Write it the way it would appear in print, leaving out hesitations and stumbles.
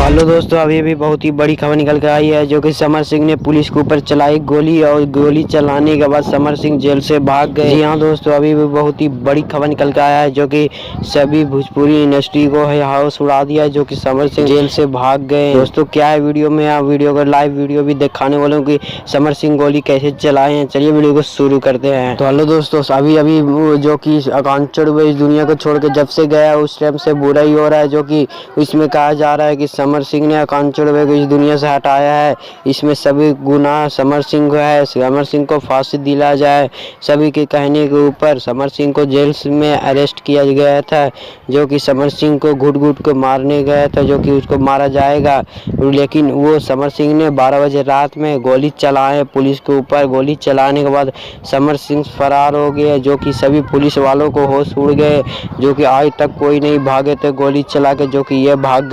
Hello दोस्तों, अभी भी बहुत ही बड़ी खबर निकल कर आई है जो कि समर सिंह ने पुलिस के ऊपर चलाई गोली और गोली चलाने के बाद समर सिंह जेल से भाग गए। जी हाँ दोस्तों, अभी भी बहुत ही बड़ी खबर निकल कर आया है जो कि सभी भोजपुरी इंडस्ट्री को है हाउस उड़ा दिया है जो कि समर सिंह जेल से भाग गए। दोस्तों क्या है वीडियो में, आप वीडियो का लाइव वीडियो भी दिखाने वाले हूँ कि समर सिंह गोली कैसे चलाए हैं। चलिए वीडियो को शुरू करते हैं। तो हेलो दोस्तों, अभी अभी जो कि आकांक्षी इस दुनिया को छोड़ के जब से गया उस टाइम से बुरा ही हो रहा है, जो कि इसमें कहा जा रहा है कि समर सिंह ने आकांक्षी को इस दुनिया से हटाया है। इसमें सभी गुनाह समर सिंह को है। समर सिंह को फांसी दिला जाए, सभी के कहने के ऊपर समर सिंह को जेल में अरेस्ट किया गया था, जो कि समर सिंह को घुट घुट को मारने गया था, जो कि उसको मारा जाएगा। लेकिन वो समर सिंह ने 12 बजे रात में गोली चलाए पुलिस के ऊपर। गोली चलाने के बाद समर सिंह फरार हो गए, जो कि सभी पुलिस वालों को होश उड़ गए, जो कि आज तक कोई नहीं भागे थे गोली चला के, जो कि ये भाग गए।